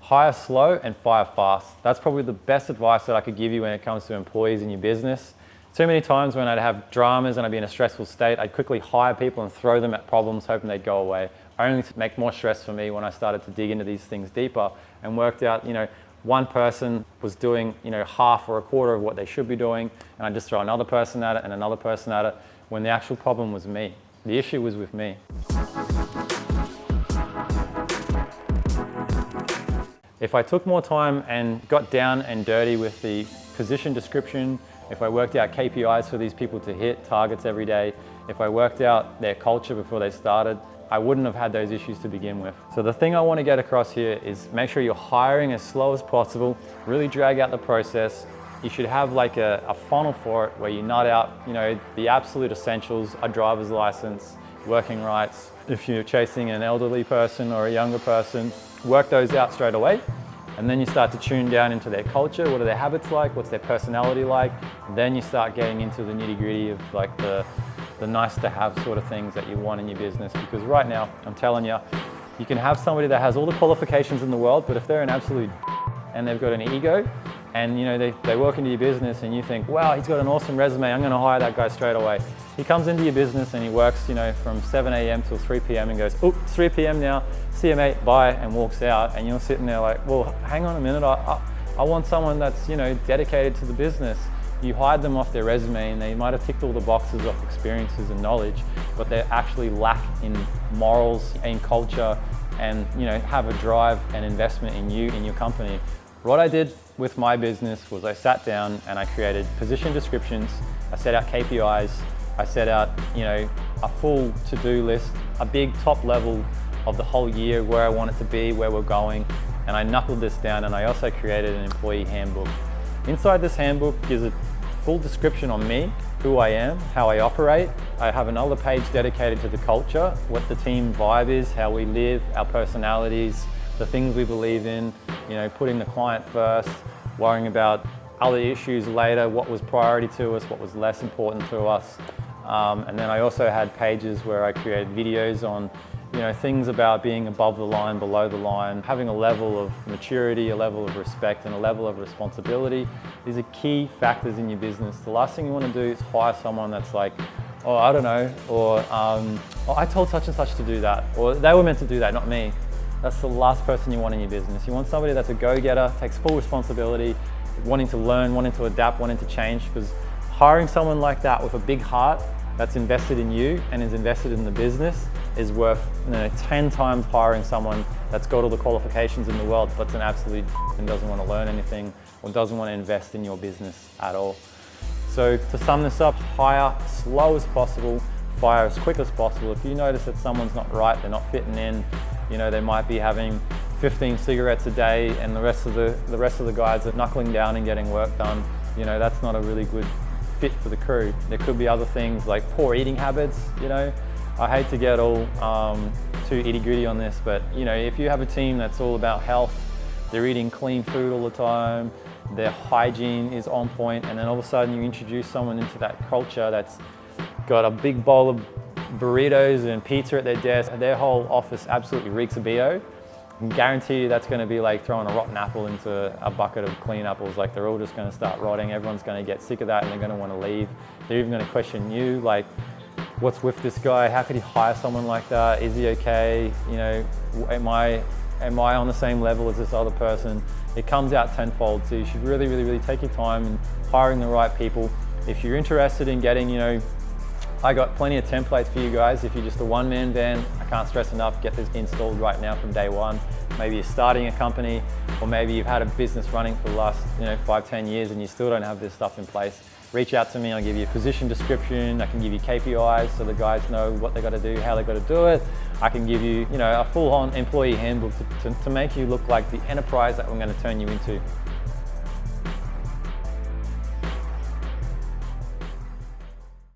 hire slow and fire fast. That's probably the best advice that I could give you when it comes to employees in your business. Too many times when I'd have dramas and I'd be in a stressful state, I'd quickly hire people and throw them at problems hoping they'd go away, only to make more stress for me when I started to dig into these things deeper and worked out, one person was doing, half or a quarter of what they should be doing, and I just throw another person at it and another person at it, when the actual problem was me. The issue was with me. If I took more time and got down and dirty with the position description, if I worked out KPIs for these people to hit, targets every day, if I worked out their culture before they started, I wouldn't have had those issues to begin with. So the thing I want to get across here is make sure you're hiring as slow as possible, really drag out the process. You should have like a funnel for it where you nut out, the absolute essentials, a driver's license, working rights. If you're chasing an elderly person or a younger person, work those out straight away. And then you start to tune down into their culture. What are their habits like? What's their personality like? Then you start getting into the nitty gritty of like the nice to have sort of things that you want in your business. Because right now, I'm telling you, you can have somebody that has all the qualifications in the world, but if they're an absolute and they've got an ego, and they walk into your business and you think, wow, he's got an awesome resume, I'm gonna hire that guy straight away. He comes into your business and he works from 7 a.m. till 3 p.m. and goes, oh, it's 3 p.m. now, see you mate, bye, and walks out, and you're sitting there like, well, hang on a minute, I want someone that's dedicated to the business. You hired them off their resume and they might have ticked all the boxes of experiences and knowledge, but they actually lack in morals, in culture, and have a drive and investment in you, in your company. What I did with my business was I sat down and I created position descriptions, I set out KPIs, I set out a full to-do list, a big top level of the whole year, where I want it to be, where we're going, and I knuckled this down, and I also created an employee handbook. Inside this handbook is a full description on me, who I am, how I operate. I have another page dedicated to the culture, what the team vibe is, how we live, our personalities, the things we believe in, putting the client first, worrying about other issues later, what was priority to us, what was less important to us. And then I also had pages where I created videos on things about being above the line, below the line, having a level of maturity, a level of respect, and a level of responsibility. These are key factors in your business. The last thing you want to do is hire someone that's like, oh, I don't know, or oh, I told such and such to do that, or they were meant to do that, not me. That's the last person you want in your business. You want somebody that's a go-getter, takes full responsibility, wanting to learn, wanting to adapt, wanting to change, because hiring someone like that with a big heart that's invested in you and is invested in the business is worth 10 times hiring someone that's got all the qualifications in the world but's an absolute and doesn't want to learn anything or doesn't want to invest in your business at all. So to sum this up, hire slow as possible, fire as quick as possible. If you notice that someone's not right, they're not fitting in, they might be having 15 cigarettes a day and the rest of the guys are knuckling down and getting work done, that's not a really good fit for the crew. There could be other things like poor eating habits, I hate to get all too itty-gritty on this, but if you have a team that's all about health, they're eating clean food all the time, their hygiene is on point, and then all of a sudden you introduce someone into that culture that's got a big bowl of burritos and pizza at their desk, their whole office absolutely reeks of BO. I can guarantee you that's going to be like throwing a rotten apple into a bucket of clean apples. Like they're all just going to start rotting. Everyone's going to get sick of that and they're going to want to leave. They're even going to question you, like, what's with this guy? How could he hire someone like that? Is he okay? Am I on the same level as this other person? It comes out tenfold. So you should really, really, really take your time in hiring the right people. If you're interested in getting, I got plenty of templates for you guys. If you're just a one-man band, I can't stress enough, get this installed right now from day one. Maybe you're starting a company, or maybe you've had a business running for the last 5-10 years and you still don't have this stuff in place. Reach out to me, I'll give you a position description, I can give you KPIs so the guys know what they got to do, how they got to do it. I can give you, a full-on employee handbook to make you look like the enterprise that we're going to turn you into.